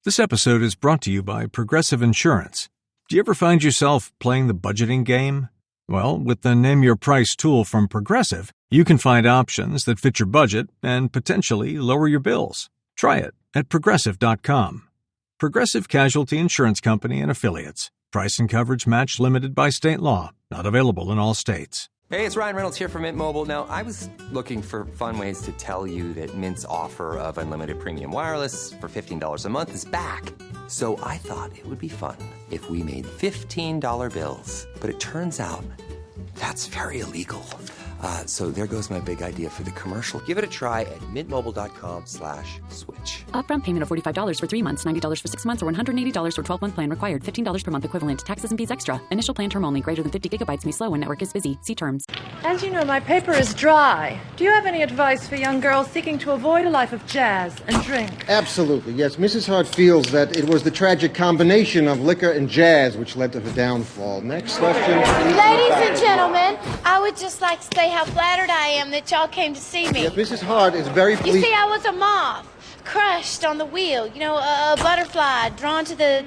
This episode is brought to you by Progressive Insurance. Do you ever find yourself playing the budgeting game? Well, with the Name Your Price tool from Progressive, you can find options that fit your budget and potentially lower your bills. Try it at Progressive.com. Progressive Casualty Insurance Company and Affiliates. Price and coverage match limited by state law. Not available in all states. Hey, it's Ryan Reynolds here from Mint Mobile. Now, I was looking for fun ways to tell you that Mint's offer of unlimited premium wireless for $15 a month is back. So I thought it would be fun if we made $15 bills. But it turns out that's very illegal. So there goes my big idea for the commercial. Give it a try at mintmobile.com/switch. Upfront payment of $45 for 3 months, $90 for 6 months, or $180 for 12-month plan required. $15 per month equivalent. Taxes and fees extra. Initial plan term only. Greater than 50 gigabytes may slow when network is busy. See terms. As you know, my paper is dry. Do you have any advice for young girls seeking to avoid a life of jazz and drink? Absolutely, yes. Mrs. Hart feels that it was the tragic combination of liquor and jazz which led to her downfall. Next question, please. Ladies and gentlemen, I would just like to say how flattered I am that y'all came to see me. Yes, Mrs. Hart is very pleased. You see, I was a moth, crushed on the wheel. You know, a butterfly drawn to the...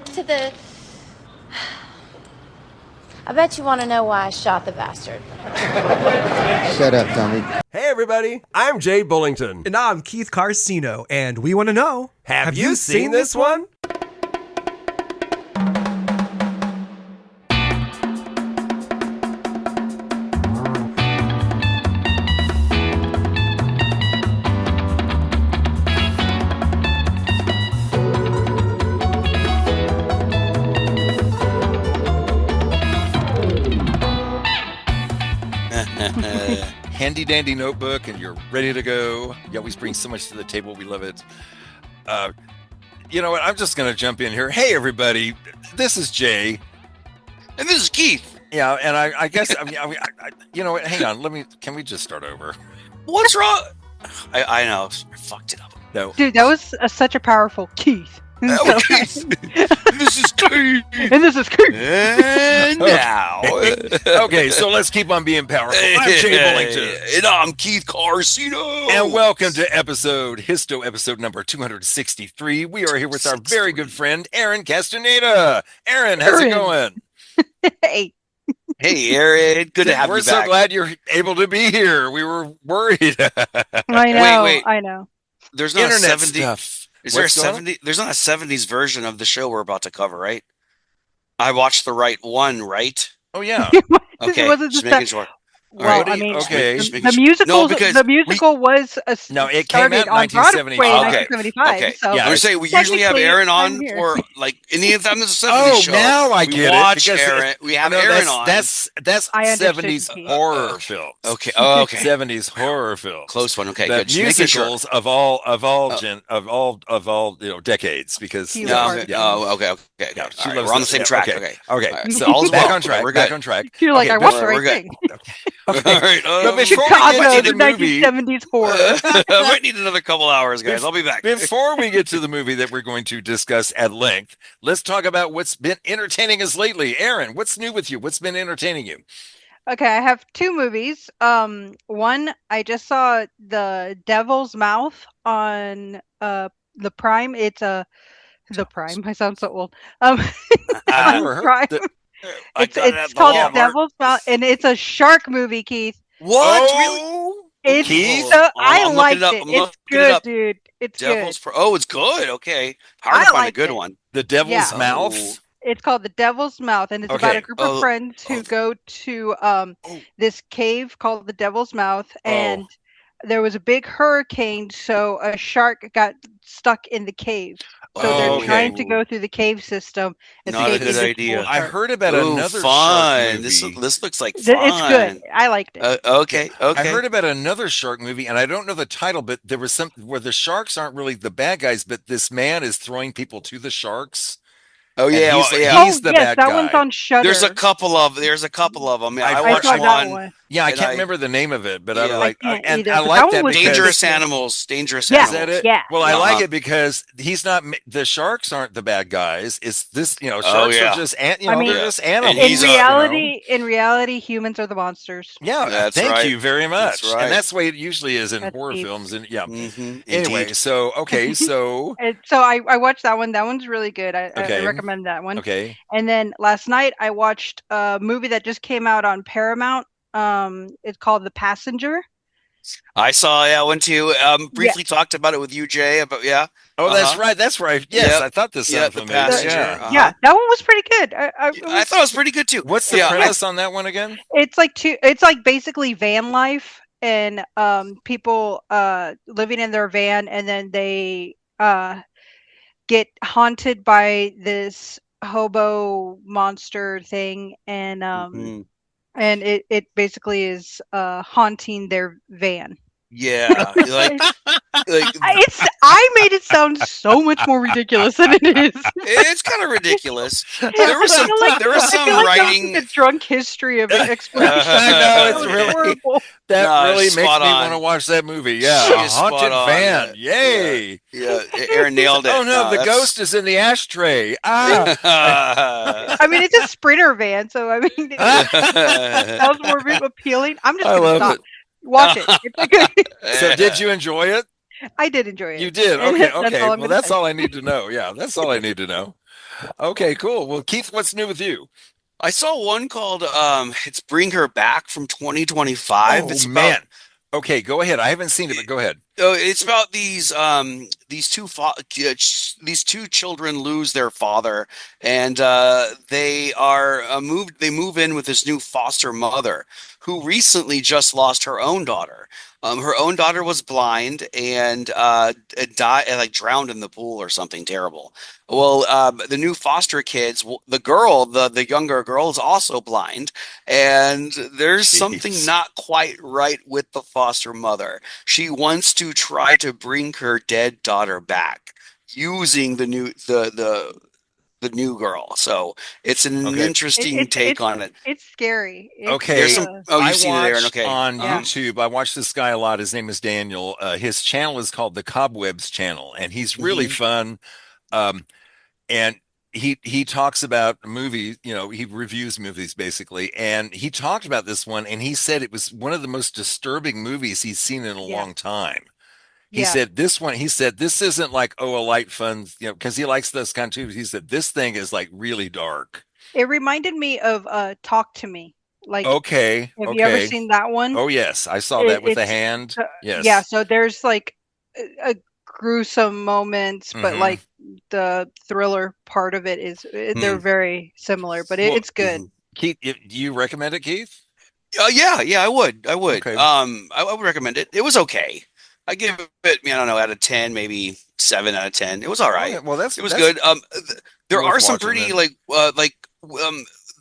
I bet you want to know why I shot the bastard. Shut up, dummy. Hey everybody, I'm Jay Bullington. And I'm Keith Carcino, and we want to know, Have you seen this one? Handy dandy notebook and you're ready to go. You always bring so much to the table. We love it. You know what? I'm just going to jump in here. Hey, everybody. This is Jay. And this is Keith. Yeah, and I guess, you know what? Hang on. Can we just start over? What's wrong? I know. I fucked it up. No. Dude, that was such a powerful Keith. Oh, Keith. This is Keith. And this is Keith. And now. Okay, so let's keep on being powerful. I'm Jay Bullington. And I'm Keith Carcino. And welcome to episode number 263. We are here with our very good friend, Erin Castaneda. Erin, how's it going? Hey. Hey, Erin. Good to have you back. We're so glad you're able to be here. We were worried. I know. Wait. I know. There's not Internet a 70. stuff. Is there a 70? There's not a 70s version of the show we're about to cover, right? I watched the right one, right? Oh, yeah. Okay, just making sure. Well, Alrighty, I mean, okay. the musical was it came out in 1975. Broadway in Okay. 1975. Okay. So Yeah, I was saying we usually have Erin on I'm here. for like any of them. The 70s Oh, show. now I we get watch it. because Erin. We have no, Erin on. That's I understood, 70s Keith. horror films. Okay. Oh, okay. 70s horror films. Close one. Okay. The Good. Just making sure. musicals of all decades because He No, loves okay. it. Oh, okay. Yeah, All she right, loves we're on the this. same Yeah, track. okay. Okay. Okay, All right. so All's back well. on track. We're Back good. on track. You're like, Okay, I watched the we're right good. thing. Okay. All right. But before we Chicago, get to the the movie, 1970s horror. I might need another couple hours, guys. I'll be back. before we get to the movie that we're going to discuss at length, let's talk about what's been entertaining us lately. Erin, what's new with you? What's been entertaining you? Okay, I have two movies. One, I just saw The Devil's Mouth on the Prime. It's the Prime. I sound so old. I've on never heard Prime. the- It's called The Devil's Mouth, and it's a shark movie, Keith. What? Really? Oh, It's Keith? I I'm liked looking it up. it. I'm It's looking it good, up. dude. It's Devil's good. Oh, it's good. Okay. Hard I to find a liked good it. one. The Devil's Yeah. Mouth. Oh. It's called The Devil's Mouth, and it's about Okay. a group of friends who go to this cave called the Devil's Mouth, and there was a big hurricane, so a shark got stuck in the cave. So they're trying to go through the cave system. Not a escape good this idea. cool I shark. heard about Ooh, another fun. shark This movie. looks like fun. It's good. I liked it. Okay. I heard about another shark movie, and I don't know the title, but there was some where the sharks aren't really the bad guys, but this man is throwing people to the sharks. Oh And yeah, he's the bad that guy. one's on Shudder. There's a couple of them. Yeah, I I watched saw that one. one. Yeah, I and can't remember the name of it, but Yeah. I can't and either, I but like that that one was because Dangerous pretty good. animals. Dangerous Yeah. is animals. that it? Yeah. Well, I like Uh-huh. it because he's not. The sharks aren't the bad guys. It's this. Oh, Sharks yeah. are just. I mean, they're just animals. And he's in reality, humans are the monsters. Yeah, That's thank right. you very much. That's right. And that's the way it usually is in That's horror deep. films. And yeah. Mhm, Anyway, indeed. so okay, so And so I watched that one. That one's really good. I Okay. recommend that one. okay. And then last night I watched a movie that just came out on Paramount. It's called The Passenger. I saw that one too. Briefly talked about it with you, Jay. But yeah. Oh, that's Uh-huh. right. That's right. Yes, Yep. I thought this Yeah, sounded The familiar. Passenger. Yeah. Uh-huh. Yeah, that one was pretty good. I thought it was pretty good too. What's the Yeah. premise on that one again? It's like basically van life, and people living in their van, and then they get haunted by this hobo monster thing, and Mhm. and it basically is haunting their van. Yeah, like I made it sound so much more ridiculous than it is. it's kind of ridiculous. There was I some feel like that was writing. like a drunk history of explanation. I know, it's That was really- horrible. That No, really makes me spot on. want to watch that movie. Yeah, She a is spot haunted on, van. yeah. Yay! Yeah, Aaron nailed it. Oh no, the that's- ghost is in the ashtray. Ah. I mean, it's a Sprinter van, so I mean, that was more appealing. I'm just I gonna love stop. it. Watch it. It's a good. So did you enjoy it? I did enjoy it. You did. And Okay, that's okay. all I'm Well, gonna that's say. all I need to know. Yeah, that's all I need to know. Okay, cool. Well, Keith, what's new with you? I saw one called it's Bring Her Back from 2025. Oh It's about man. Okay, go ahead. I haven't seen it, but go ahead. it's about these two children lose their father, and they are moved. They move in with this new foster mother who recently just lost her own daughter. Her own daughter was blind and died, like drowned in the pool or something terrible. Well, the new foster kids, the girl, the younger girl, is also blind, and there's something not quite right with the foster mother. She wants to try to bring her dead daughter back using the new girl. So it's an interesting take on it. It's scary. It's, Okay. There's some. Oh, I you've seen it, Aaron. watched Okay. on Yeah. YouTube. I watch this guy a lot. His name is Daniel. His channel is called the Cobwebs Channel, and he's really fun. And he talks about movies. He reviews movies basically, and he talked about this one, and he said it was one of the most disturbing movies he's seen in a long time. He said this one. He said this isn't like a light fun, because he likes those kind of movies. He said this thing is like really dark. It reminded me of Talk to Me. Like, Okay. have you ever seen that one? Oh yes, I saw that with the It's- hand. Yes. Yeah. So there's like a gruesome moments, but Mhm. like the thriller part of it is they're very similar, but Well, it's good. Keith, do you recommend it, Keith? Yeah, I would. Okay. I would recommend it. It was okay. I give it, I don't know, out of 10, maybe 7 out of 10. It was all right. Okay, well, It was good. There worth are some watching pretty then.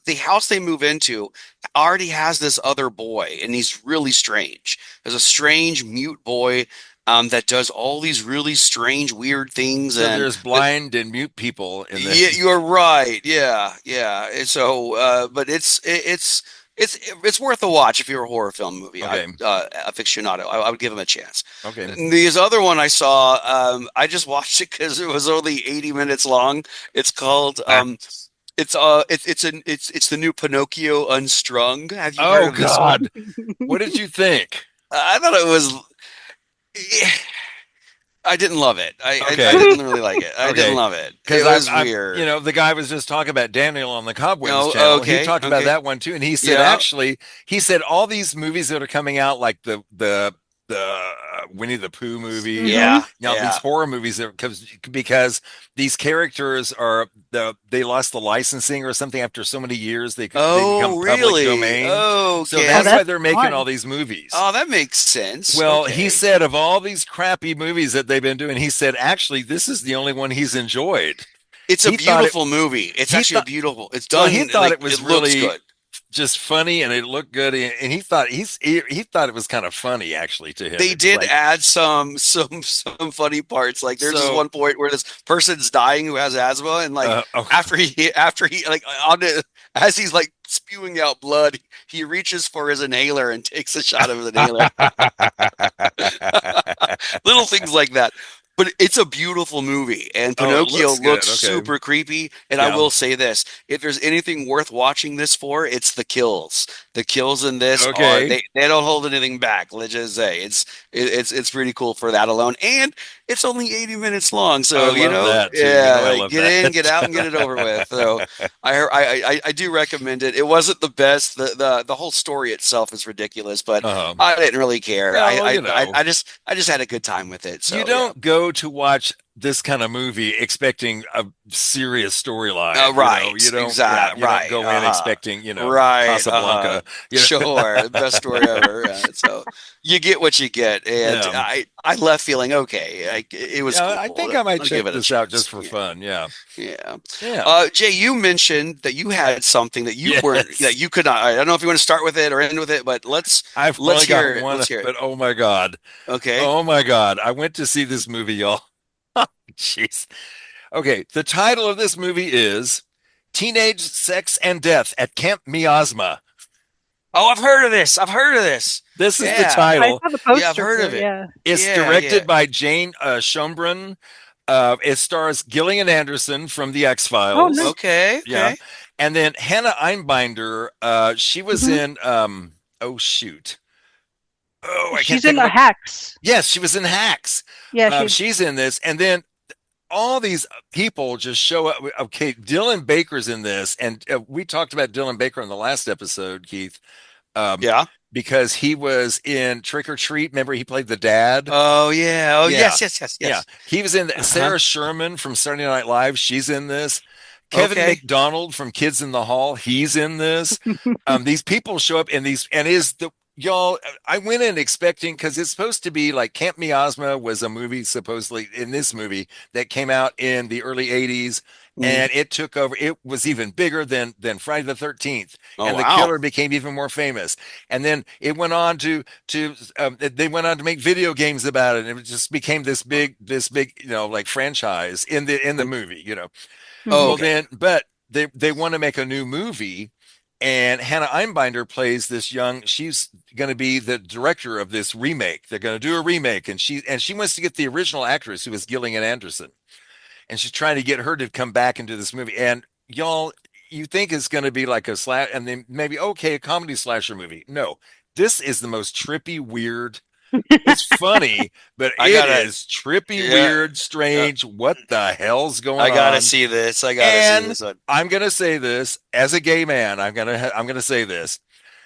the house they move into already has this other boy, and he's really strange. There's a strange mute boy that does all these really strange, weird things. So and there's blind and mute people in this. yeah, you're right. Yeah. And so, but it's worth a watch if you're a horror film movie. Okay. Aficionado. I would give him a chance. Okay. This other one I saw, I just watched it because it was only 80 minutes long. It's called it's the new Pinocchio Unstrung. Have you heard Oh of this one? God! What did you think? I thought it was. I didn't love it. I Okay. didn't really like it. I Okay. didn't love it. It Because was I'm, weird. the guy was just talking about Daniel on the Cobwebs Oh, channel. okay, He talked about okay. that one too, and he said all these movies that are coming out, like the Winnie the Pooh movie, Yeah, these horror movies, because these characters they lost the licensing or something after so many years. They become Oh, public really? domain. Oh, So okay. that's why they're making fun. all these movies. Oh, that makes sense. Well, Okay. he said of all these crappy movies that they've been doing, he said actually this is the only one he's enjoyed. It's a he thought beautiful movie. It's he actually thought- beautiful. It's Well, done. he thought it was looks really good. just funny and it looked good, and he thought he thought it was kind of funny actually to him. They It's did like, add some funny parts. Like there's this one point where this person's dying who has asthma, and like after he like as he's like spewing out blood, he reaches for his inhaler and takes a shot of his inhaler. Little things like that. But it's a beautiful movie, and Pinocchio looks super creepy. And I will say this: if there's anything worth watching this for, it's the kills. The kills in this are they don't hold anything back. Let's just say it's pretty cool for that alone, and it's only 80 minutes long. So get in, get out, and get it over with. So I do recommend it. It wasn't the best. The whole story itself is ridiculous, but I didn't really care. Well, I just had a good time with it. So you don't go to watch this kind of movie expecting a serious storyline, right? You don't, exactly. You don't go in expecting, Casablanca. Sure, best story ever. So you get what you get, and I left feeling okay. It was. Cool. I think I might check this out just for fun. Yeah. Jay, you mentioned that you had something that you weren't, that you could not. I don't know if you want to start with it or end with it, but let's hear it. Let's hear it. But oh my god. Okay. Oh my god, I went to see this movie, y'all. Jeez. Okay, the title of this movie is Teenage Sex and Death at Camp Miasma. Oh, I've heard of this. This is the title. I saw the poster. I've heard of it. Yeah. It's directed by Jane Schombrun. It stars Gillian Anderson from The X-Files. Oh, nice. Okay. Yeah. And then Hannah Einbinder, she was in oh shoot. Oh, she's in the Hacks. Yes, she was in Hacks. Yeah, she's in this, and then all these people just show up. Okay, Dylan Baker's in this, and we talked about Dylan Baker in the last episode, Keith. Because he was in Trick or Treat. Remember, he played the dad. Oh yeah. Oh yes. Yeah, he was in Sarah Sherman from Saturday Night Live. She's in this. Kevin McDonald from Kids in the Hall. He's in this. These people show up in these, and y'all, I went in expecting, because it's supposed to be like Camp Miasma was a movie supposedly in this movie that came out in the early 80s, and it took over. It was even bigger than Friday the 13th, and the killer became even more famous. And then it went on to they went on to make video games about it, and it just became this big like franchise in the movie, but they want to make a new movie. And Hannah Einbinder plays this she's going to be the director of this remake. They're going to do a remake, and she wants to get the original actress, who is Gillian Anderson. And she's trying to get her to come back into this movie. And y'all, you think it's going to be like a and then maybe, a comedy slasher movie. No, this is the most trippy, weird. It's funny, but it is trippy, weird, strange. What the hell's going on? I gotta see this. See this. I'm gonna say this as a gay man. I'm gonna say this.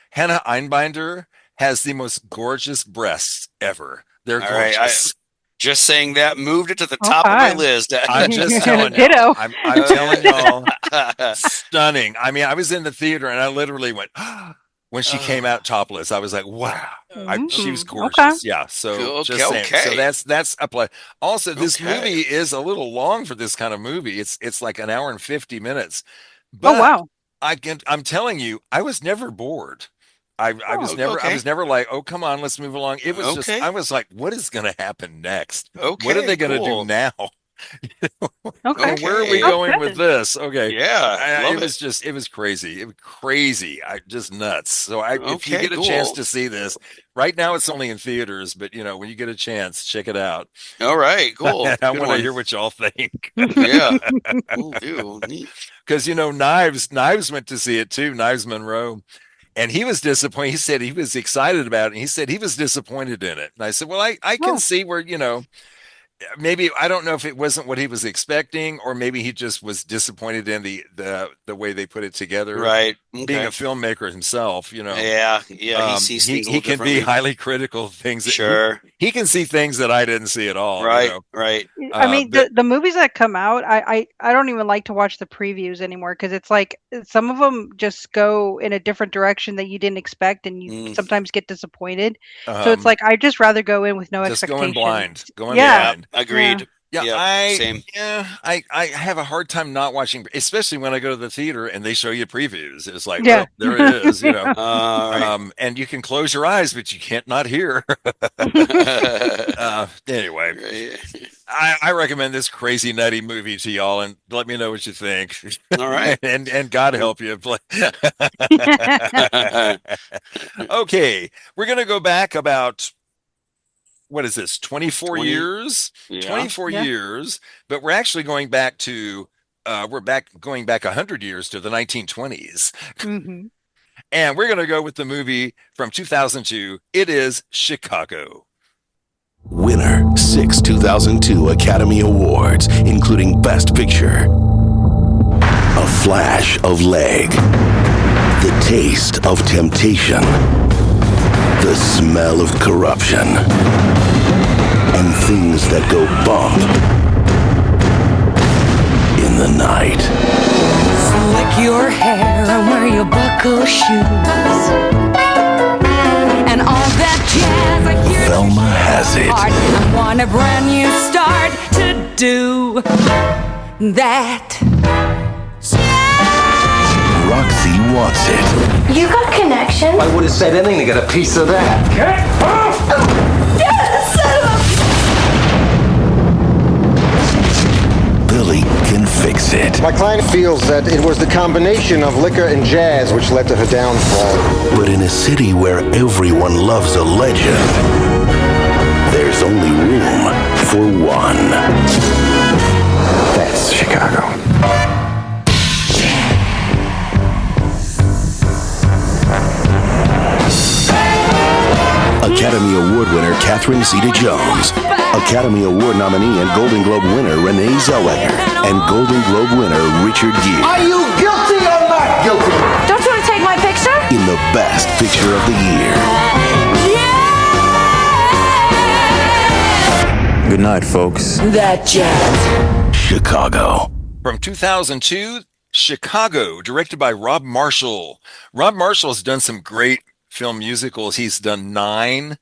Hannah Einbinder has the most gorgeous breasts ever. They're gorgeous. Just saying that moved it to the top of my list. I'm just telling you. I'm telling y'all, stunning. I mean, I was in the theater and I literally went. When she came out topless, I was like, "Wow, she was gorgeous." Okay. Yeah, so just saying. So that's a play. Also, this movie is a little long for this kind of movie. It's like an hour and 50 minutes. But I'm telling you, I was never bored. I was never like, "Oh, come on, let's move along." It was just, I was like, "What is going to happen next? What are they going to do now?" Where are we going with this? Okay. Yeah. It was crazy. It was crazy. Just nuts. So if you get a chance to see this, right now it's only in theaters, but when you get a chance, check it out. All right, cool. I want to hear what y'all think. Yeah. Because Knives went to see it too, Knives Monroe. And he was disappointed. He said he was excited about it. And he said he was disappointed in it. And I said, well, I can see where, maybe, I don't know if it wasn't what he was expecting, or maybe he just was disappointed in the way they put it together. Right. Being a filmmaker himself, Yeah. He sees things he can be highly critical of things. Sure. He can see things that I didn't see at all. Right. Right. I mean, the movies that come out, I don't even like to watch the previews anymore, because it's like some of them just go in a different direction that you didn't expect, and you sometimes get disappointed. So it's like, I'd just rather go in with no expectations. Just going blind. Blind. Agreed. Yeah, same. I have a hard time not watching, especially when I go to the theater and they show you previews. It's like, Yeah. well, there it is, you know. Right. And you can close your eyes, but you can't not hear. Anyway, I recommend this crazy nutty movie to y'all, and let me know what you think. All right. and God help you. Okay, we're gonna go back about, what is this, 24 20 years? Yeah. 24 years, but we're actually going back to going back 100 years to the 1920s. Mm-hmm. And we're going to go with the movie from 2002. It is Chicago. Winner 6 2002 Academy Awards, including Best Picture. A flash of leg. The taste of temptation. The smell of corruption. And things that go bump in the night. Slick your hair and wear your buckle shoes. And all that jazz I hear. Velma has it. I want a brand new start to do that. Roxy wants it. You got connections? I would have said anything to get a piece of that. Get off! Billy can fix it. My client feels that it was the combination of liquor and jazz which led to her downfall. But in a city where everyone loves a legend, there's only room for one. That's Chicago. Academy Award winner Catherine Zeta-Jones, Academy Award nominee and Golden Globe winner Renee Zellweger, and Golden Globe winner Richard Gere. Are you guilty or not guilty? Don't you want to take my picture? In the Best Picture of the Year. Good night, folks. That jazz. Chicago. From 2002, Chicago, directed by Rob Marshall. Rob Marshall has done some great film musicals. He's done 9.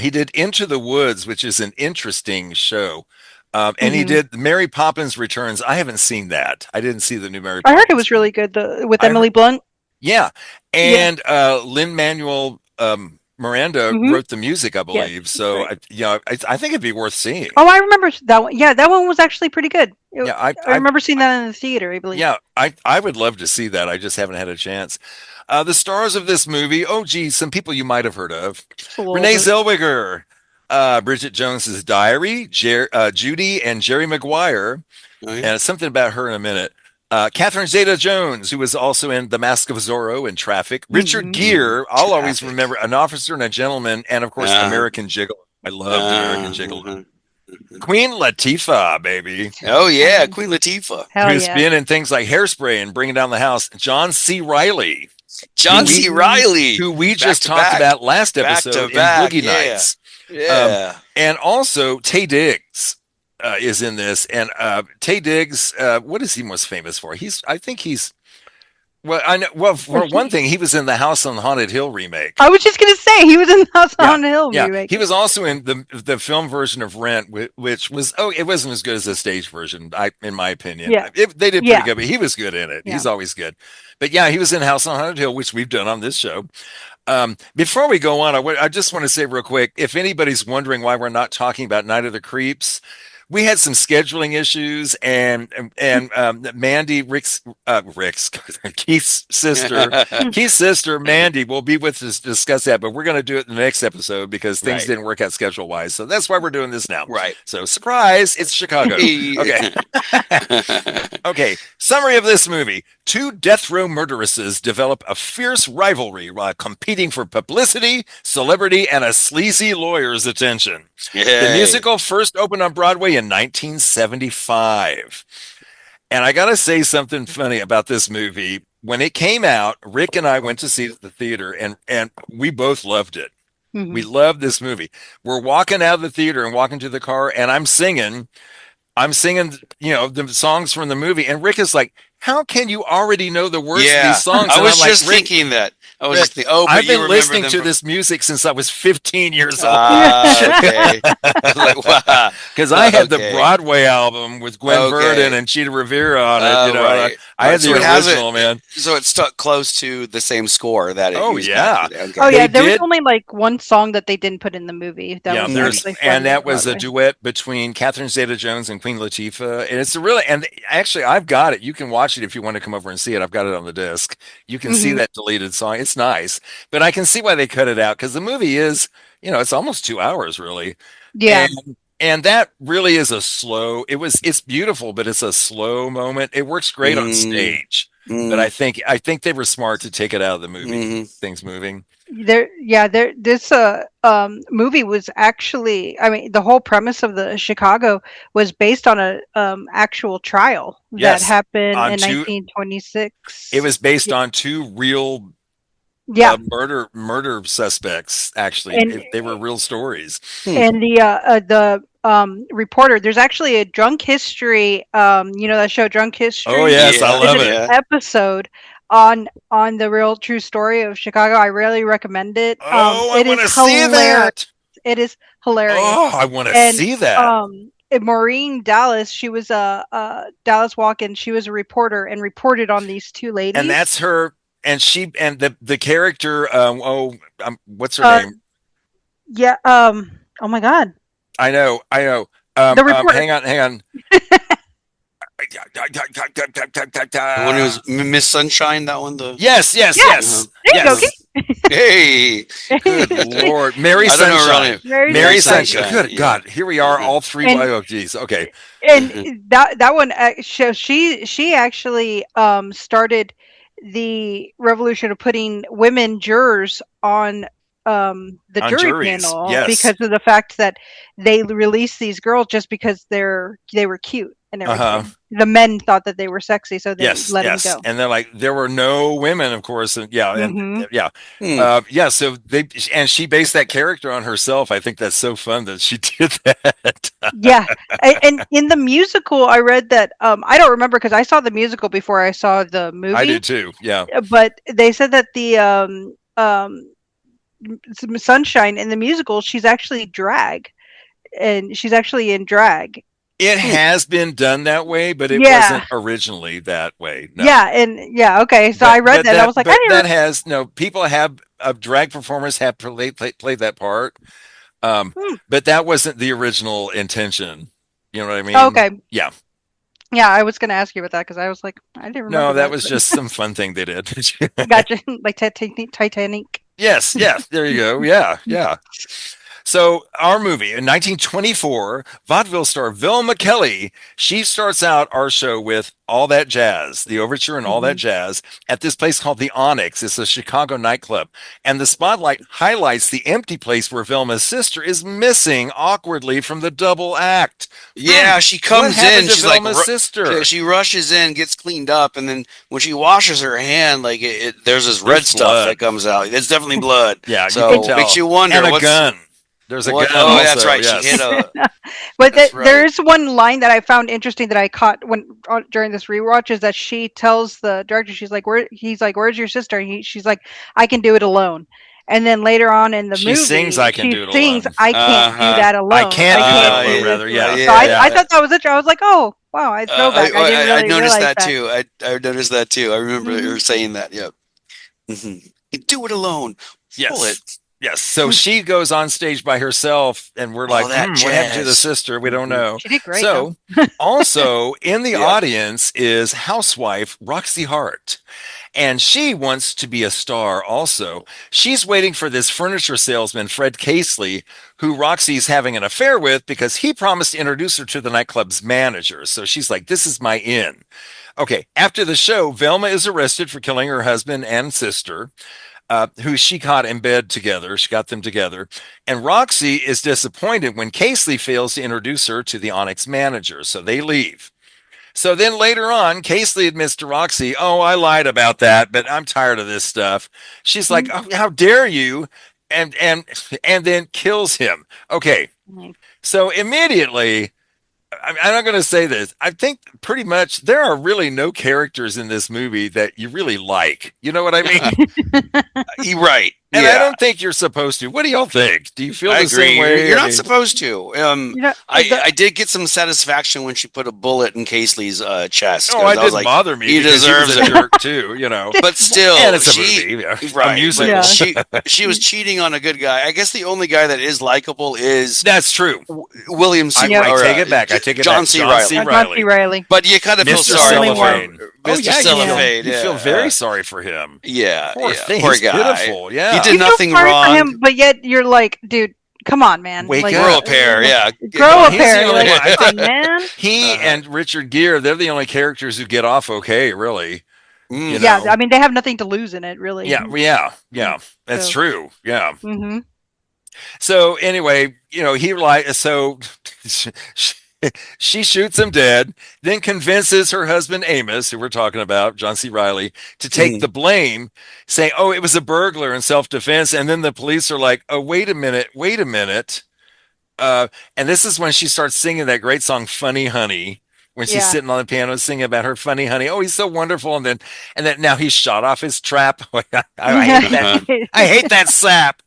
He did Into the Woods, which is an interesting show. And he did Mary Poppins Returns. I haven't seen that. I didn't see the new Mary Poppins. I heard it was really good with Emily Blunt. Yeah. And Lin-Manuel Miranda wrote the music, I believe. So, I think it'd be worth seeing. Oh, I remember that one. Yeah, that one was actually pretty good. I remember seeing that in the theater, I believe. Yeah, I would love to see that. I just haven't had a chance. The stars of this movie, some people you might have heard of. Renee Zellweger, Bridget Jones's Diary, Judy and Jerry Maguire, and something about her in a minute. Catherine Zeta-Jones, who was also in The Mask of Zorro and Traffic. Richard Gere, I'll always remember, An Officer and a Gentleman, and of course, American Gigolo. I love American Gigolo. Queen Latifah, baby. Oh, yeah, Queen Latifah. Who's been in things like Hairspray and Bringing Down the House. John C. Reilly. Who we just talked about last episode in Boogie Nights. Yeah. And also Taye Diggs is in this. And Taye Diggs, what is he most famous for? For one thing, he was in the House on Haunted Hill remake. I was just going to say, he was in the House on Haunted Hill remake. He was also in the film version of Rent, which was, it wasn't as good as the stage version, in my opinion. Yeah. They did pretty good, but he was good in it. Yeah. He's always good. But yeah, he was in House on Haunted Hill, which we've done on this show. Before we go on, I just want to say real quick, if anybody's wondering why we're not talking about Night of the Creeps, we had some scheduling issues, and Mandy, Keith's sister, Mandy, will be with us to discuss that. But we're going to do it in the next episode because things didn't work out schedule wise. So that's why we're doing this now. Right. So surprise, it's Chicago. Okay. Okay. Summary of this movie: 2 death row murderesses develop a fierce rivalry while competing for publicity, celebrity, and a sleazy lawyer's attention. Yay. The musical first opened on Broadway in 1975. And I got to say something funny about this movie. When it came out, Rick and I went to see it at the theater, and we both loved it. Mm-hmm. We loved this movie. We're walking out of the theater and walking to the car, and I'm singing, the songs from the movie. And Rick is like, how can you already know the words to Yeah, these songs? I And was I'm like, just Rick, thinking that. I was Rick, just thinking, oh, but I've you been remember listening them to from... this music since I was 15 years old. Okay. Like, wow. Because I had the Okay. Broadway album with Gwen Verdon and Cheetah Rivera on it. You know, right. I had So the it has original, man. So it stuck close to the same score that it Oh, used yeah. back then. Okay. Oh yeah, They there was did- only like one song that they didn't put in the movie. That was there's actually and from that was a Broadway. duet between Catherine Zeta-Jones and Queen Latifah, and it's a really and actually I've got it. You can watch it if you want to come over and see it. I've got it on the disc. You can see that deleted song. It's nice, but I can see why they cut it out because the movie is, it's almost 2 hours really. Yeah. And that really is a slow. It's beautiful, but it's a slow moment. It works great on stage, but I think they were smart to take it out of the movie. Things moving. This movie was actually, I mean, the whole premise of the Chicago was based on a actual trial that happened in 1926. It was based on 2 real murder suspects. Actually, And- they were real stories. And the reporter, there's actually a Drunk History, that show Drunk History. Oh yes, I love it. Episode on the real true story of Chicago. I really recommend it. Oh, I want to see that. It is hilarious. Oh, I want to see that. Maureen Dallas, she was Dallas Walken. She was a reporter and reported on these 2 ladies. And that's her. And she and the character. What's her name? Yeah. Oh my God. I know. The reporter. Hang on. The one who was Miss Sunshine, that one? Yes. There you go. Hey, good Lord, Mary Sunshine. Mary Sunshine. Good God, here we are, all 3. Oh, geez. Okay. And that one shows she actually started the revolution of putting women jurors on the jury panel because of the fact that they released these girls just because they were cute and everything. The men thought that they were sexy, so they let them go. And they're like, there were no women, of course, and so she based that character on herself. I think that's so fun that she did that. And in the musical, I read that I don't remember because I saw the musical before I saw the movie. I did too. Yeah, but they said that the Sunshine in the musical, she's actually drag, and she's actually in drag. It has been done that way, but it wasn't originally that way. No. Okay. So I read that. I was like, people have drag performers have played that part, but that wasn't the original intention. You know what I mean? Okay. Yeah. Yeah, I was going to ask you about that because I was like, I didn't remember. No, that was just some fun thing they did. Gotcha. Like Titanic. Yes. There you go. Yeah. So our movie in 1924, vaudeville star Velma Kelly, she starts out our show with All That Jazz, the overture and All That Jazz at this place called the Onyx. It's a Chicago nightclub. And the spotlight highlights the empty place where Velma's sister is missing awkwardly from the double act. Yeah, she comes in. She's Velma's like, sister. She rushes in, gets cleaned up, and then when she washes her hand, like there's this red stuff that comes out. It's definitely blood. Yeah, so you can tell. Makes you wonder. And a gun. There's a gun. Oh, also, that's right. Yes. She hit a. But there is one line that I found interesting that I caught during this rewatch is that she tells the director, he's like, "Where's your sister?" And she's like, "I can do it alone." And then later on in the movie, she sings, "I can do it alone." "I can't do that alone." I can't do that alone. Rather, yeah. So I thought that was interesting. I was like, "Oh, wow, I throwback." I didn't really noticed realize that too. I noticed that too. I remember her saying that. Yep. You do it alone. Yes. Pull it. Yes. So she goes on stage by herself, and we're like, what happened to the sister? We don't know. She did great. So also in the audience is housewife Roxy Hart. And she wants to be a star also. She's waiting for this furniture salesman, Fred Casely, who Roxy's having an affair with because he promised to introduce her to the nightclub's manager. So she's like, this is my in. Okay. After the show, Velma is arrested for killing her husband and sister. Who she caught in bed together. She got them together. And Roxy is disappointed when Casely fails to introduce her to the Onyx manager. So they leave. So then later on, Casely admits to Roxy, "Oh, I lied about that, but I'm tired of this stuff." She's like, "Oh, how dare you?" And then kills him. Okay. So immediately I'm not going to say this. I think pretty much there are really no characters in this movie that you really like. You know what I mean? You're right. And yeah. I don't think you're supposed to. What do y'all think? Do you feel I the agree. same way? You're I not mean, supposed to. I did get some satisfaction when she put a bullet in Casely's chest. Oh, it I was didn't bother me. He because deserves he was a it. jerk too, you know. But still, and it's a movie, right? a musical. She was cheating on a good guy. I guess the only guy that is likable is that's true. William C. I take it back. I take it John back. C. John Riley. C. John C. Riley. But you kind of feel Mr. sorry for Cellophane. him. Oh, Mr. yeah, Cellophane. you feel very sorry for him. Yeah, Poor yeah. thing. Poor He's guy. pitiful. Yeah, he did You feel nothing sorry wrong. for him, but yet you're like, dude, come on, man. Wake like, up. Grow a pair, yeah. Grow a He's the pair. only Like, one. I come on, think man. he and Richard Gere, they're the only characters who get off okay, really. You Yeah, know? I mean, they have nothing to lose in it, really. Yeah. That's So- true. Yeah. Mm-hmm. So anyway, you know, she shoots him dead, then convinces her husband Amos, who we're talking about, John C. Riley, to take the blame, saying, "Oh, it was a burglar in self-defense." And then the police are like, "Oh, wait a minute." And this is when she starts singing that great song, "Funny Honey." When she's sitting on the piano singing about her funny honey. Oh, he's so wonderful. And then now he's shot off his trap. I hate that. I hate that sap.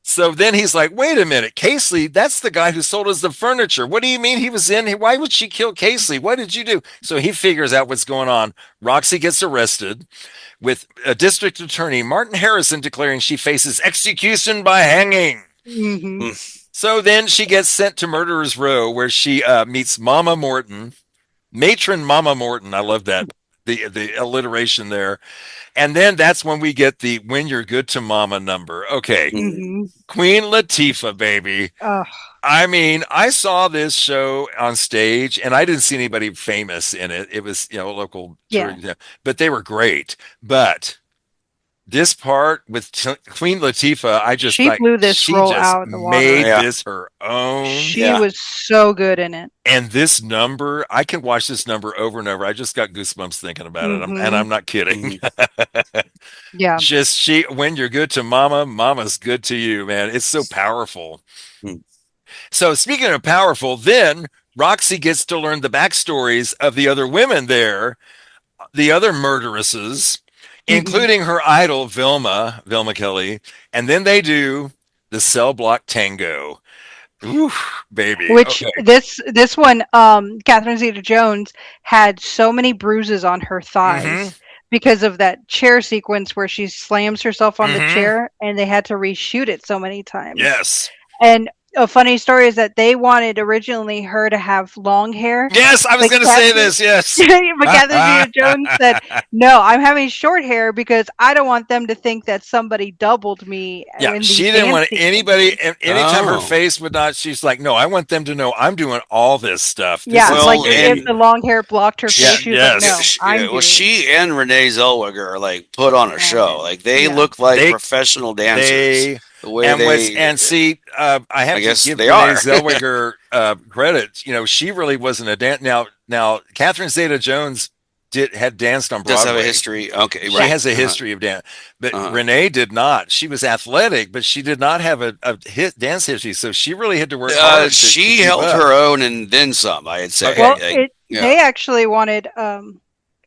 So then he's like, wait a minute, Casely, that's the guy who sold us the furniture. What do you mean he was in here? Why would she kill Casely? What did you do? So he figures out what's going on. Roxy gets arrested with a district attorney, Martin Harrison, declaring she faces execution by hanging. Mm-hmm. So then she gets sent to Murderer's Row, where she meets Mama Morton, matron Mama Morton. I love that, the alliteration there. And then that's when we get the "When You're Good to Mama" number. Okay, Queen Latifah, baby. I mean, I saw this show on stage, and I didn't see anybody famous in it. It was, you know, a local, but they were great. But this part with Queen Latifah, she blew this role out of the water. Made this her own. She was so good in it. And this number, I can watch this number over and over. I just got goosebumps thinking about it, and I'm not kidding. Yeah, just when you're good to Mama, Mama's good to you, man. It's so powerful. So speaking of powerful, then Roxy gets to learn the backstories of the other women there, the other murderesses, including her idol, Vilma Kelly. And then they do the cell block tango. Ooh, baby. Which this one, Catherine Zeta-Jones had so many bruises on her thighs because of that chair sequence where she slams herself on the chair, and they had to reshoot it so many times. Yes. And a funny story is that they wanted originally her to have long hair. Yes, I was going to say this. Yes. But Catherine Zeta-Jones said, "No, I'm having short hair because I don't want them to think that somebody doubled me." Yeah, she didn't want anybody. Anytime her face would not, she's like, "No, I want them to know I'm doing all this stuff." This like if the long hair blocked her face, she was like, "No, I'm she and Renee Zellweger are like put on a show. Like they look like professional dancers. The way I have to give Renee Zellweger credit. You know, she really wasn't a dance. Now, Catherine Zeta-Jones had danced on Broadway. Does have a history. Okay, she has a history of dance, but Renee did not. She was athletic, but she did not have a dance history. So she really had to work hard. She held her own and then some. I'd say. Well, they actually wanted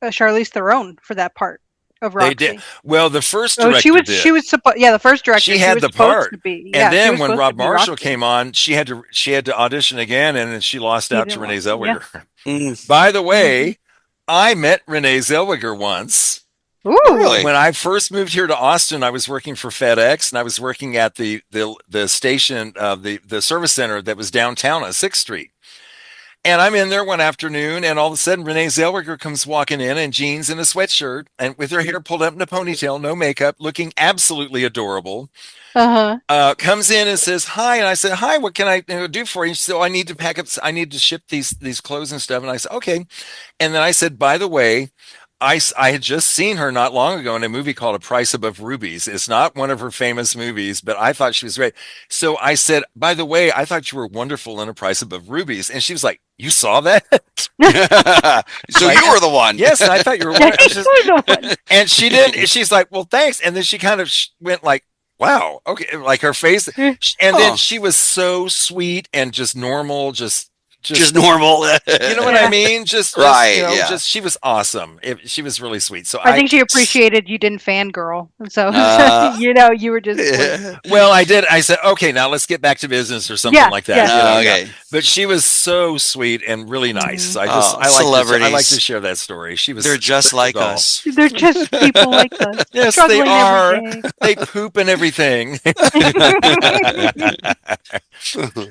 Charlize Theron for that part of Roxy. They did. Well, the first director she was supposed. Yeah, the first director. She had the part. To be. And then when Rob Marshall came on, she had to audition again, and then she lost out to Renee Zellweger. Yeah. By the way, I met Renee Zellweger once. Ooh, really? When I first moved here to Austin, I was working for FedEx, and I was working at the station, the service center that was downtown on 6th Street. And I'm in there one afternoon, and all of a sudden, Renee Zellweger comes walking in jeans and a sweatshirt, and with her hair pulled up in a ponytail, no makeup, looking absolutely adorable. Comes in and says hi, and I said, "Hi, what can I do for you?" She said, "Oh, I need to pack up. I need to ship these clothes and stuff." And I said, "Okay." And then I said, "By the way, I had just seen her not long ago in a movie called A Price Above Rubies. It's not one of her famous movies, but I thought she was great." So I said, "By the way, I thought you were wonderful in A Price Above Rubies." And she was like, "You saw that?" So like, you were the one. Yes, I thought you were one. And she didn't. She's like, "Well, thanks." And then she kind of went like, "Wow, okay," like her face. And then she was so sweet and just normal, just just normal. You know what I mean? Just right. You know, yeah. just she was awesome. She was really sweet. So I think she appreciated you didn't fangirl, so you know you were just. Well, I did. I said, okay, now let's get back to business or something like that. Yeah. You know, Okay. yeah. But she was so sweet and really nice. I like to share that story. She was. They're just like us. They're just people like us. Yes, they are. They poop and everything.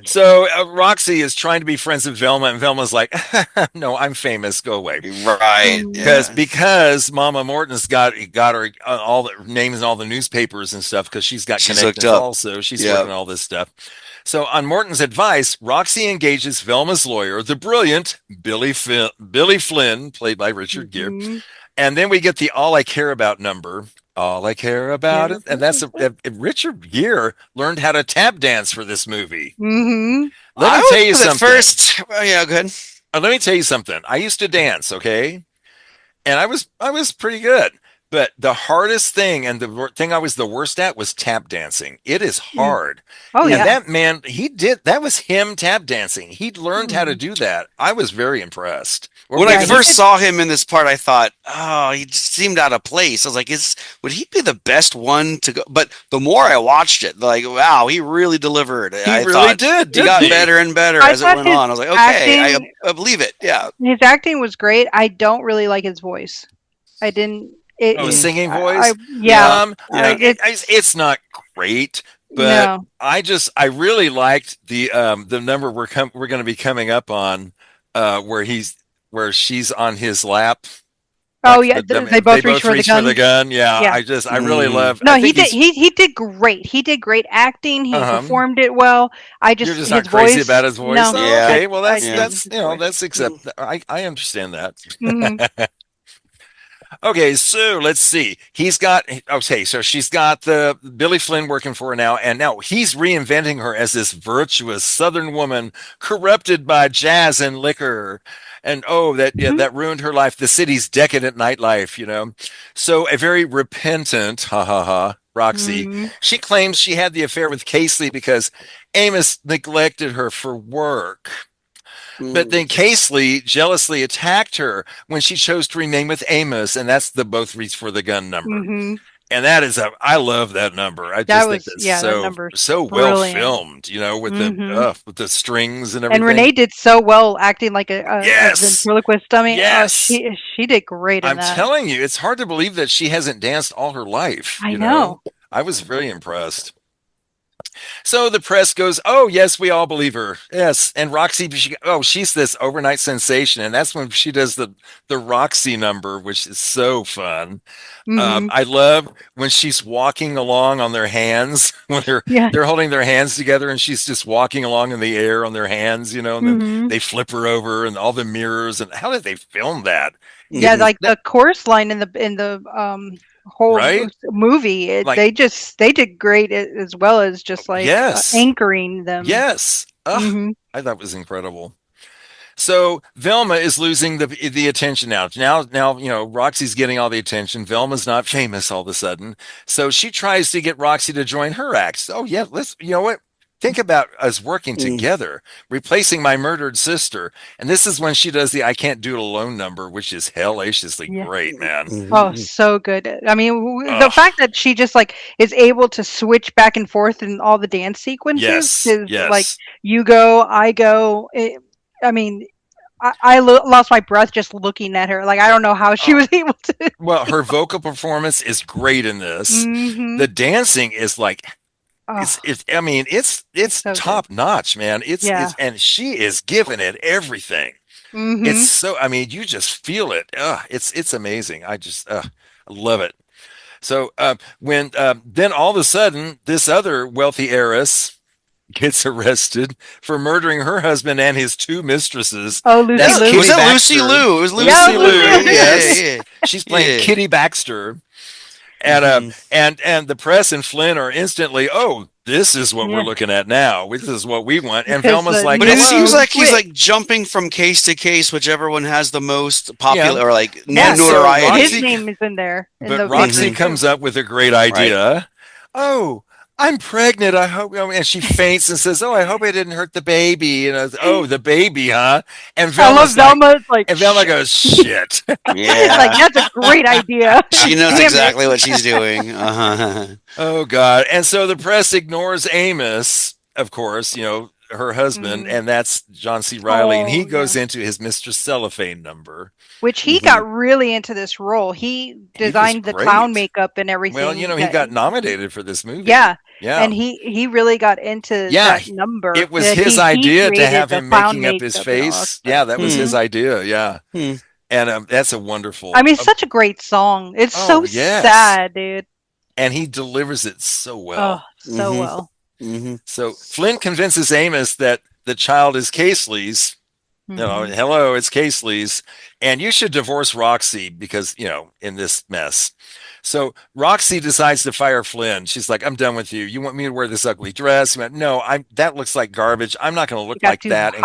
So Roxy is trying to be friends with Velma, and Velma's like, "No, I'm famous. Go away." Right? Because Mama Morton's got her all the names in all the newspapers and stuff because she's got connections also. She's working all this stuff. So on Morton's advice, Roxy engages Velma's lawyer, the brilliant Billy Flynn, played by Richard Gere. And then we get the All I Care About number. All I Care About It. And that's Richard Gere learned how to tap dance for this movie. Let me tell you something. Go ahead. Let me tell you something. I used to dance, okay? And I was pretty good. But the hardest thing and the thing I was the worst at was tap dancing. It is hard. Oh, and yeah. that man, that was him tap dancing. He learned how to do that. I was very impressed. When I first saw him in this part, I thought, oh, he just seemed out of place. I was like, would he be the best one to go? But the more I watched it, like, wow, he really delivered. He really did. He got better and better as it went on. I was like, okay, I believe it. Yeah. His acting was great. I don't really like his voice. I didn't. Singing voice? It's not great, but I really liked the number we're going to be coming up on where she's on his lap. Oh yeah, they both reach for the gun. Yeah, I really love. No, he did great. He did great acting. He performed it well. You're just not crazy about his voice. No. Yeah. Okay, well that's acceptable. I understand that. Okay, so let's see. So she's got the Billy Flynn working for her now, and now he's reinventing her as this virtuous Southern woman corrupted by jazz and liquor. And that ruined her life, the city's decadent nightlife, you know. So a very repentant, Roxy, she claims she had the affair with Casely because Amos neglected her for work. But then Casely jealously attacked her when she chose to remain with Amos, and that's the both reach for the gun number. And that is I love that number. I just think that's so well filmed, you know, with the strings and everything. And Renee did so well acting like a ventriloquist dummy. Yes, she did great. I'm telling you, it's hard to believe that she hasn't danced all her life. I know. I was very impressed. So the press goes, oh, yes, we all believe her. Yes. And Roxy, she's this overnight sensation. And that's when she does the Roxy number, which is so fun. I love when she's walking along on their hands, when they're holding their hands together and she's just walking along in the air on their hands, you know, and then they flip her over and all the mirrors. And how did they film that? Yeah, like the chorus line in the whole movie, they did great as well as just like anchoring them. Yes. I thought it was incredible. So Velma is losing the attention now. Now, you know, Roxy's getting all the attention. Velma's not famous all of a sudden. So she tries to get Roxy to join her act. Oh yeah, you know what? Think about us working together, replacing my murdered sister. And this is when she does the I Can't Do It Alone number, which is hellaciously great, man. Oh, so good. I mean, the fact that she just like is able to switch back and forth in all the dance sequences is like you go, I go. I mean, I lost my breath just looking at her. Like, I don't know how she was able to. Well, her vocal performance is great in this. The dancing is like, it's so top notch, man. And she is giving it everything. It's so, I mean, you just feel it. It's amazing. I love it. So when then all of a sudden this other wealthy heiress gets arrested for murdering her husband and his two mistresses. Oh, Lucy Liu. Was that Lucy Liu? It was Lucy Liu. Yes. She's playing Kitty Baxter. And and the press and Flynn are instantly, this is what we're looking at now. This is what we want. And Velma's like, but it seems like he's like jumping from case to case, whichever one has the most popular or like notoriety. His name is in there. But Roxy comes up with a great idea. Right. I'm pregnant. I hope, and she faints and says, "Oh, I hope I didn't hurt the baby." And I was, "Oh, the baby, huh?" And I love Velma's and Velma goes, "Shit." It's like, that's a great idea. She knows Damn exactly it. what she's doing. Oh God! And so the press ignores Amos, of course, her husband, and that's John C. Reilly, and he goes into his Mr. Cellophane number. Which he got really into this role. He designed the clown makeup and everything. Well, he got nominated for this movie. Yeah. Yeah. And he really got into that number. It was his idea to have him making up his face. Yeah, that was his idea. Yeah. And that's a wonderful. I mean, such a great song. It's so sad, dude. And he delivers it so well. Oh, so well. So Flynn convinces Amos that the child is Casely's. Hello, it's Casely's, and you should divorce Roxy because in this mess. So Roxy decides to fire Flynn. She's like, "I'm done with you. You want me to wear this ugly dress?" He went, "No, that looks like garbage. I'm not going to look like that."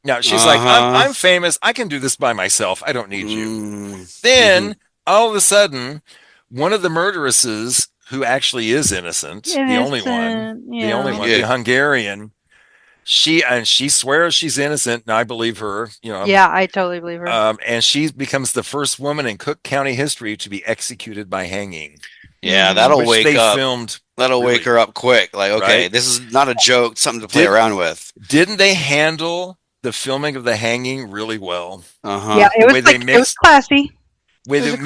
No, she's like, I'm famous. I can do this by myself. I don't need you. Then all of a sudden, one of the murderesses, who actually is innocent, the only one, the Hungarian. She swears she's innocent, and I believe her. Yeah, I totally believe her. And she becomes the first woman in Cook County history to be executed by hanging. Yeah, that'll wake up. That'll really, wake her up quick. Like, okay, right? This is not a joke; something to play around with. Didn't they handle the filming of the hanging really well? Yeah, it was classy. With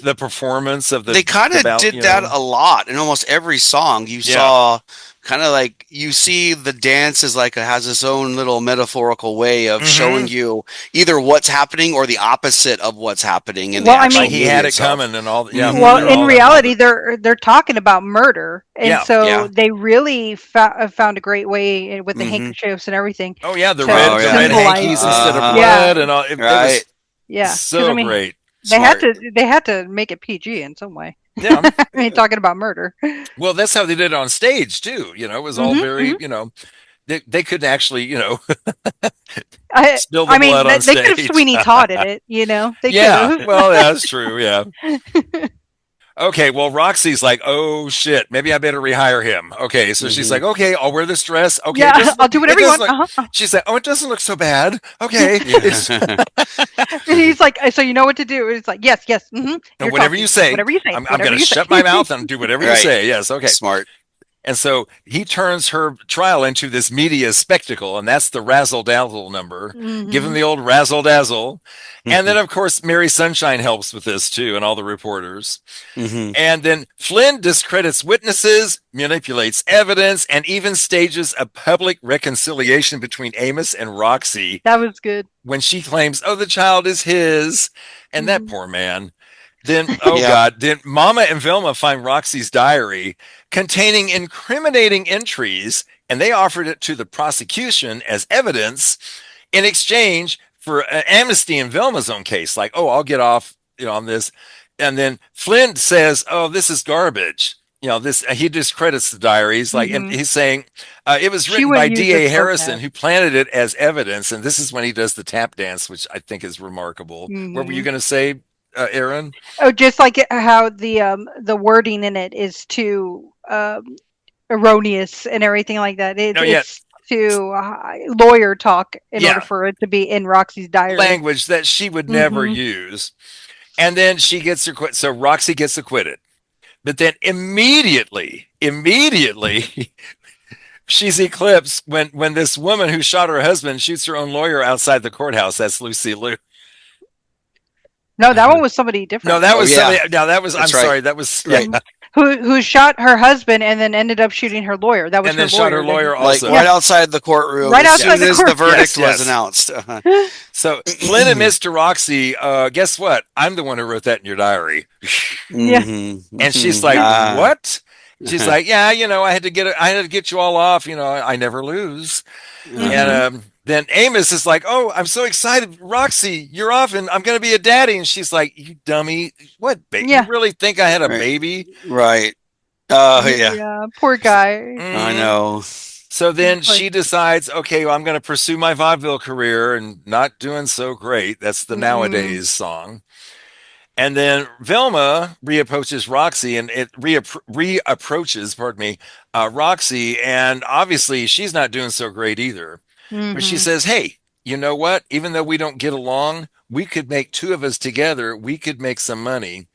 the performance of the, they kind of did that a lot in almost every song. You saw kind of like you see the dance is like it has its own little metaphorical way of showing you either what's happening or the opposite of what's happening. In he had it coming and all. Yeah. Well, in reality, they're talking about murder, and they really found a great way with the handkerchiefs and everything. Oh yeah, the red hankies instead of blood and all. It was so great. They had to make it PG in some way. Yeah. I mean, talking about murder. Well, that's how they did it on stage too. It was all very, they couldn't actually, spill the blood on stage. They could have Sweeney Todded it, They well, that's true. Yeah. Okay, well, Roxy's like, "Oh shit, maybe I better rehire him." Okay, so she's like, "Okay, I'll wear this dress." Okay, yeah, I'll do whatever you want. She's like, "Oh, it doesn't look so bad." Okay, and he's like, "So you know what to do?" It's like, "Yes, yes, whatever you say. Whatever you say. I'm going to shut my mouth and do whatever you say." Yes, okay, smart. And so he turns her trial into this media spectacle, and that's the razzle dazzle number. Give him the old razzle dazzle. And then, of course, Mary Sunshine helps with this too, and all the reporters. And then Flynn discredits witnesses, manipulates evidence, and even stages a public reconciliation between Amos and Roxy. That was good. When she claims, "Oh, the child is his," and that poor man. Then, God, then Mama and Velma find Roxy's diary containing incriminating entries, and they offered it to the prosecution as evidence in exchange for amnesty in Velma's own case. Like, "Oh, I'll get off, on this." And then Flynn says, "Oh, this is garbage." He discredits the diaries, and he's saying it was written by D.A. Harrison, who planted it as evidence. And this is when he does the tap dance, which I think is remarkable. What were you going to say, Erin? Oh, just like how the wording in it is too erroneous and everything like that. It's too lawyer talk in order for it to be in Roxy's diary. Language that she would never use. And then she gets acquitted. So Roxy gets acquitted. But then immediately, she's eclipsed when this woman who shot her husband shoots her own lawyer outside the courthouse. That's Lucy Liu. No, that one was somebody different. No, that was somebody. No, that was. That's sorry. That was who shot her husband and then ended up shooting her lawyer. That was and then shot her lawyer also, right outside the courtroom. Right outside the courtroom. The verdict was announced. So Flynn admits to Roxy, "Guess what? I'm the one who wrote that in your diary." And she's like, "What?" She's like, "Yeah, I had to get you all off. I never lose." And then Amos is like, "Oh, I'm so excited, Roxy, you're off, and I'm going to be a daddy." And she's like, "You dummy, what baby? You really think I had a baby?" Right. Yeah, poor guy. I know. So then she decides, okay, well, I'm going to pursue my vaudeville career, and not doing so great. That's the Nowadays song. And then Velma reapproaches Roxy, and it reapproaches, pardon me, Roxy, and obviously she's not doing so great either. But she says, "Hey, you know what? Even though we don't get along, we could make two of us together. We could make some money."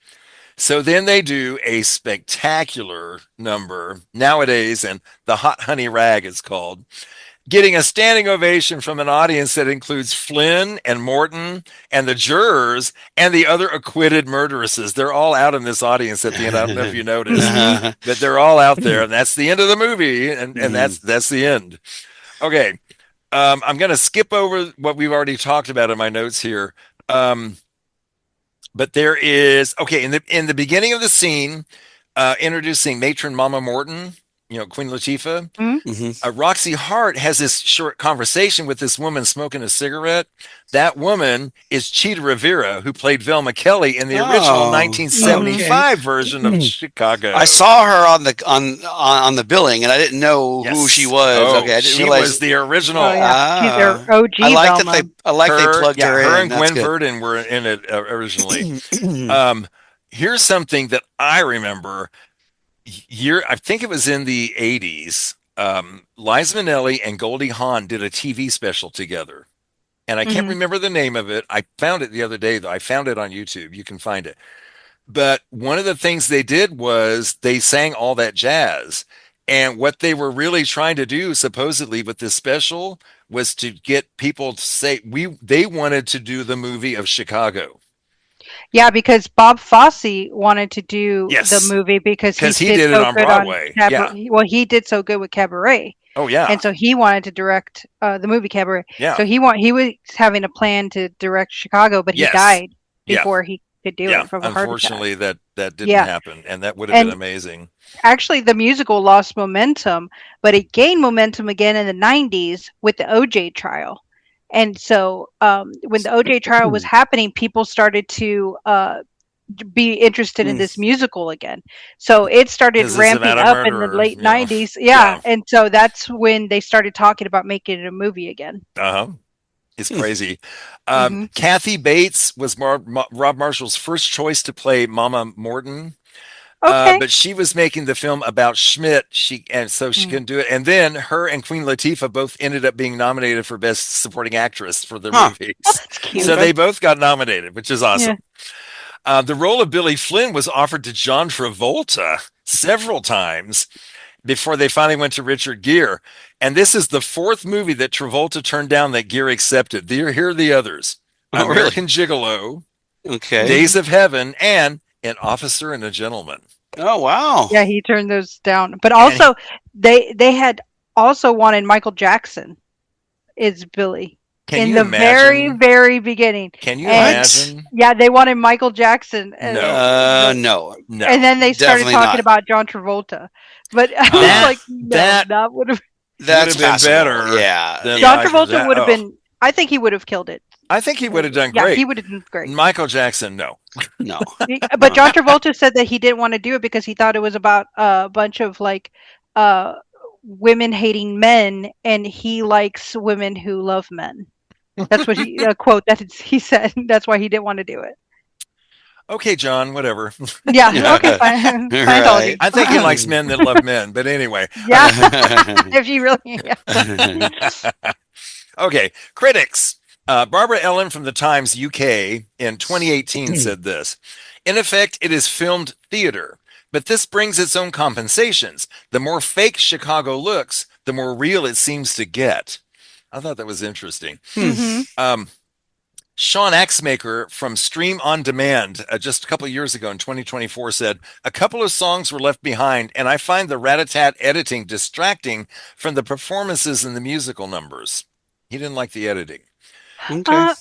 So then they do a spectacular number nowadays, and the Hot Honey Rag is called, getting a standing ovation from an audience that includes Flynn and Morton and the jurors and the other acquitted murderesses. They're all out in this audience at the end. I don't know if you noticed, but they're all out there, and that's the end of the movie, and that's the end. Okay, I'm going to skip over what we've already talked about in my notes here. But there is, okay, in the beginning of the scene, introducing matron Mama Morton, Queen Latifah, Roxy Hart has this short conversation with this woman smoking a cigarette. That woman is Cheetah Rivera, who played Velma Kelly in the original 1975 version of Chicago. I saw her on the billing, and I didn't know who she was. Okay, I didn't realize was the original. Oh, yeah. She's their OG. I like Velma. they plugged her in. Her and Gwen Verdon were in it originally. Here's something that I remember. I think it was in the 80s. Liza Minnelli and Goldie Hawn did a TV special together. And I can't remember the name of it. I found it the other day, though. I found it on YouTube. You can find it. But one of the things they did was they sang all that jazz. And what they were really trying to do, supposedly, with this special was to get people to say they wanted to do the movie of Chicago. Yeah, because Bob Fosse wanted to do the movie because he did so it on Broadway. Well, he did so good with Cabaret. Oh yeah, and so he wanted to direct the movie Cabaret. Yeah. So he was having a plan to direct Chicago, but he died before he could do it from a heart attack. Unfortunately, that didn't happen, and that would have been amazing. Actually, the musical lost momentum, but it gained momentum again in the 90s with the OJ trial. And so when the OJ trial was happening, people started to be interested in this musical again. So it started ramping up in the late 90s. Yeah. And so that's when they started talking about making it a movie again. It's crazy. Kathy Bates was Rob Marshall's first choice to play Mama Morton. But she was making the film about Schmidt, so she couldn't do it. And then her and Queen Latifah both ended up being nominated for Best Supporting Actress for their movies. That's cute. So they both got nominated, which is awesome. The role of Billy Flynn was offered to John Travolta several times before they finally went to Richard Gere. And this is the fourth movie that Travolta turned down that Gere accepted. Here are the others: American Gigolo, Days of Heaven, and An Officer and a Gentleman. Oh wow! Yeah, he turned those down. But also, they had also wanted Michael Jackson as Billy in the very, very beginning. Can you imagine? Yeah, they wanted Michael Jackson. No. And then they started talking about John Travolta. But I was like, no, that would have been better. Yeah, John Travolta would have been. I think he would have killed it. I think he would have done great. Yeah, he would have done great. Michael Jackson, no. But John Travolta said that he didn't want to do it because he thought it was about a bunch of women hating men, and he likes women who love men. That's what he quote that he said. That's why he didn't want to do it. Okay, John, whatever. Yeah, okay, fine. Right. I think he likes men that love men, but anyway. Yeah, if you really. Yeah. Okay, critics. Barbara Ellen from the Times UK in 2018 said this: "In effect, it is filmed theater, but this brings its own compensations. The more fake Chicago looks, the more real it seems to get." I thought that was interesting. Sean Axmaker from Stream On Demand just a couple of years ago in 2024 said, "A couple of songs were left behind, and I find the rat-a-tat editing distracting from the performances in the musical numbers." He didn't like the editing. Okay.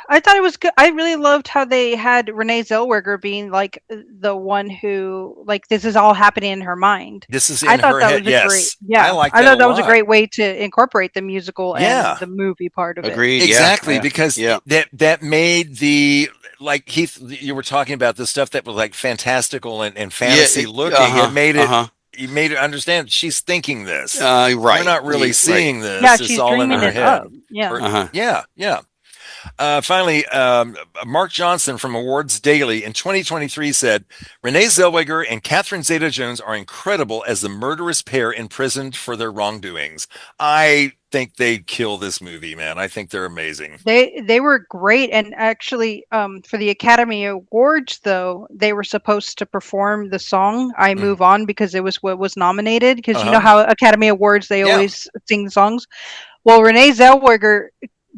I thought it was good. I really loved how they had Renee Zellweger being like the one who, like, this is all happening in her mind. This is in her head. Yes. I thought that was a great way to incorporate the musical and the movie part of it. Agreed. Exactly, because that made the, like, Heath, you were talking about the stuff that was like fantastical and fantasy looking. It made it. You made her understand she's thinking this. Right. We're not really seeing this. Yeah, it's she's all in dreaming her it head. up. Yeah. Yeah. Finally, Mark Johnson from Awards Daily in 2023 said Renee Zellweger and Catherine Zeta-Jones are incredible as the murderous pair imprisoned for their wrongdoings. I think they'd kill this movie, man. I think they're amazing. They were great, and actually, for the Academy Awards, though, they were supposed to perform the song "I Move On" because it was what was nominated. Because you know how Academy Awards they always sing songs. Well, Renee Zellweger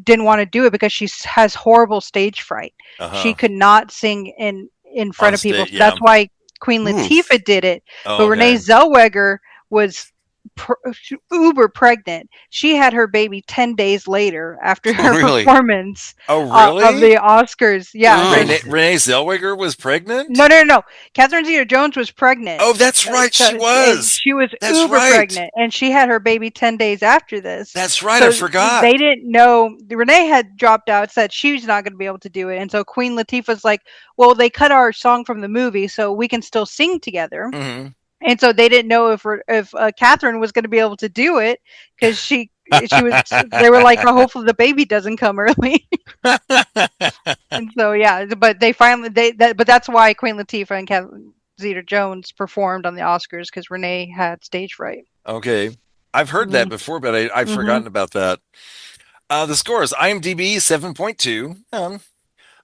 didn't want to do it because she has horrible stage fright. She could not sing in front of people. So that's why Queen Latifah did it. But Renee Zellweger was uber pregnant. She had her baby 10 days later after her performance of the Oscars. Yeah. Renee Zellweger was pregnant? No. Catherine Zeta-Jones was pregnant. Oh, that's right. She was. She was uber pregnant, and she had her baby 10 days after this. That's right. So I forgot. They didn't know. Renee had dropped out, said she's not going to be able to do it. And so Queen Latifah's like, well, they cut our song from the movie, so we can still sing together. Mm-hmm. And so they didn't know if Catherine was going to be able to do it because she was. They were like, oh, hopefully the baby doesn't come early. And so but they finally but that's why Queen Latifah and Catherine Zeta-Jones performed on the Oscars because Renee had stage fright. Okay, I've heard that before, but I've forgotten about that. The scores: IMDb 7.2.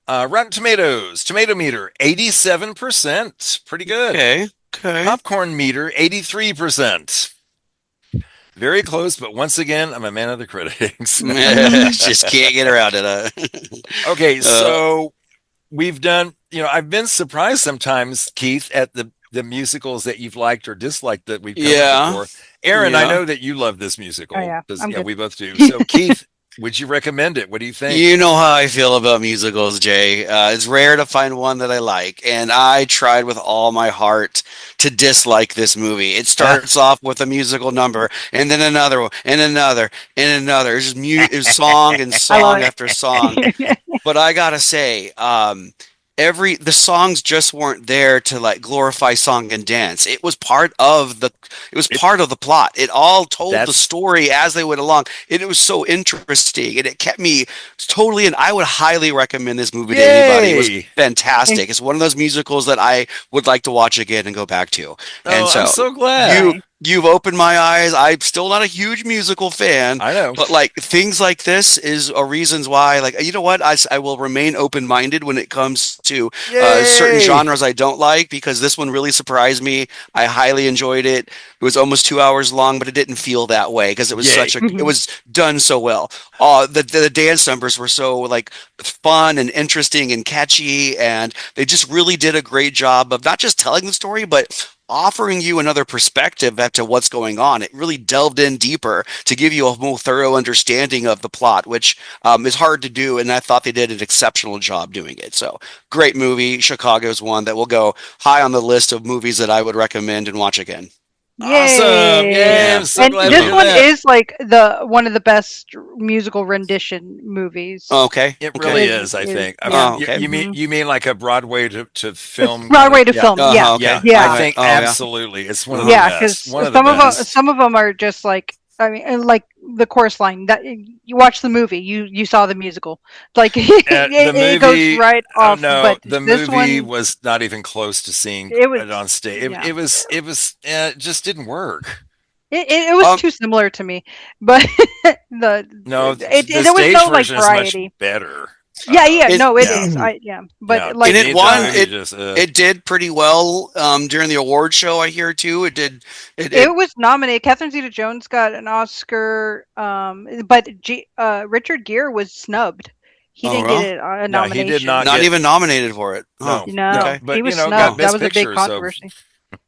Rotten Tomatoes tomato meter 87%, pretty good. Okay. Popcorn meter 83%. Very close, but once again, I'm a man of the critics. Just can't get around it. Okay, so we've done. I've been surprised sometimes, Keith, at the musicals that you've liked or disliked that we've covered before. Erin, I know that you love this musical. Oh, yeah, we both do. So, Keith, would you recommend it? What do you think? You know how I feel about musicals, Jay. It's rare to find one that I like, and I tried with all my heart to dislike this movie. It starts off with a musical number, and then another one, and another, and another. It's just song and song after song. But I gotta say, the songs just weren't there to like glorify song and dance. It was part of the plot. It all told the story as they went along. It was so interesting, and it kept me totally. And I would highly recommend this movie to anybody. It was fantastic. It's one of those musicals that I would like to watch again and go back to. And I'm so glad you've opened my eyes. I'm still not a huge musical fan. I know, but like things like this is a reasons why. Like, you know what? I will remain open-minded when it comes to certain genres I don't like, because this one really surprised me. I highly enjoyed it. It was almost 2 hours long, but it didn't feel that way because it was it was done so well. The dance numbers were so like fun and interesting and catchy, and they just really did a great job of not just telling the story, but offering you another perspective as to what's going on. It really delved in deeper to give you a more thorough understanding of the plot, which is hard to do, and I thought they did an exceptional job doing it. So, great movie. Chicago's one that will go high on the list of movies that I would recommend and watch again. Awesome! Yay! I'm so glad this one is like one of the best musical rendition movies. Okay, it really is. I think. You mean like a Broadway to film? Broadway to film. Yeah. I think absolutely. It's one of the best. Because some of them are just like, I mean, like the chorus line that you watch the movie, you saw the musical, like it goes right off. No, but the movie was not even close to seeing it on stage. It just didn't work. It was too similar to me, but there was no like variety. Much better. But like it did pretty well during the award show. I hear too. It was nominated. Catherine Zeta-Jones got an Oscar, but Richard Gere was snubbed. He didn't get a nomination. He did not even nominated for it. No, but he was snubbed. That was a big controversy.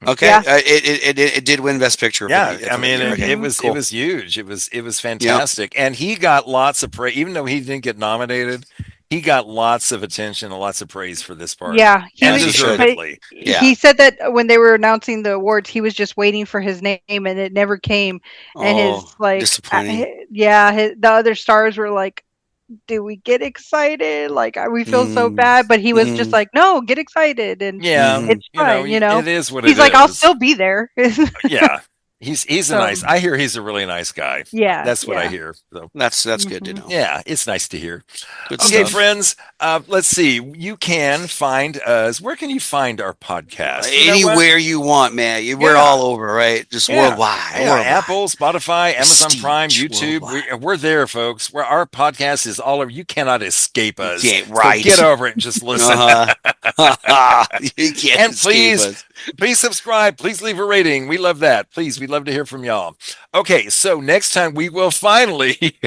Okay, it did win Best Picture. Yeah, I mean, it was huge. It was fantastic, and he got lots of praise, even though he didn't get nominated. He got lots of attention and lots of praise for this part. Yeah, deservedly. He said that when they were announcing the awards, he was just waiting for his name, and it never came. And his like, disappointing. The other stars were like, "Do we get excited? Like, we feel so bad." But he was just like, "No, get excited." And it's fine. It is what it is. He's like, "I'll still be there." He's a nice. I hear he's a really nice guy. Yeah, that's what I hear. So. That's good to know. Yeah, it's nice to hear. Good okay, stuff. friends. Let's see. You can find us. Where can you find our podcast? Anywhere you want, man. We're all over, right? Just worldwide. Yeah, Apple, Spotify, Amazon Prime, YouTube. We're there, folks. Where our podcast is all over. You cannot escape us. Yeah, right. So get over it and just listen. You can't and escape us. Please subscribe. Please leave a rating. We love that. Please, we'd love to hear from y'all. Okay, so next time we will finally,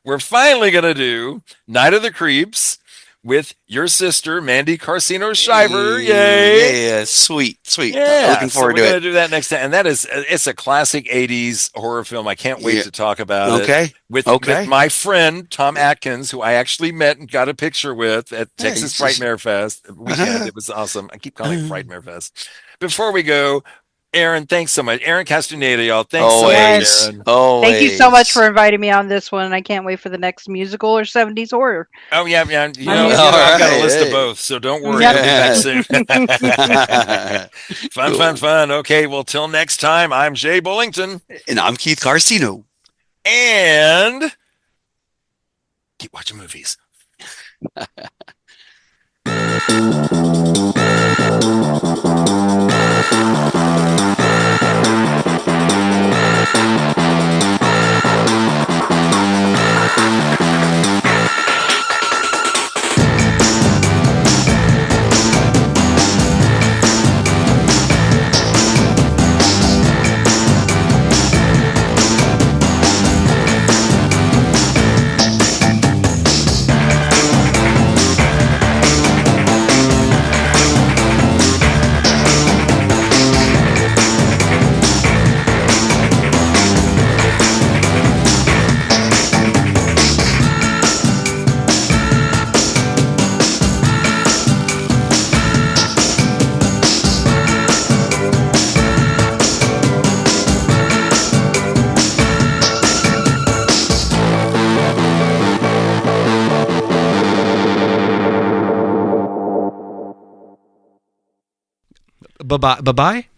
we're finally going to do Night of the Creeps with your sister, Mandy Carcino Shiver. Yay. Yeah, sweet. Yeah, Looking forward to we're it. going to do that next time. And it's a classic 80s horror film. I can't wait to talk about it. With my friend, Tom Atkins, who I actually met and got a picture with at Texas Frightmare Fest weekend. It was awesome. I keep calling it Frightmare Fest. Before we go, Erin, thanks so much. Erin Castaneda, y'all. Thanks so much, Erin. Thank you so much for inviting me on this one. I can't wait for the next musical or 70s horror. Oh, yeah. You know, I've got a list of both, so don't worry. I'll be back soon. Fun. Okay, well, till next time, I'm Jay Bullington. And I'm Keith Carcino. And keep watching movies.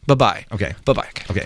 Bye-bye. Okay. Bye-bye. Okay.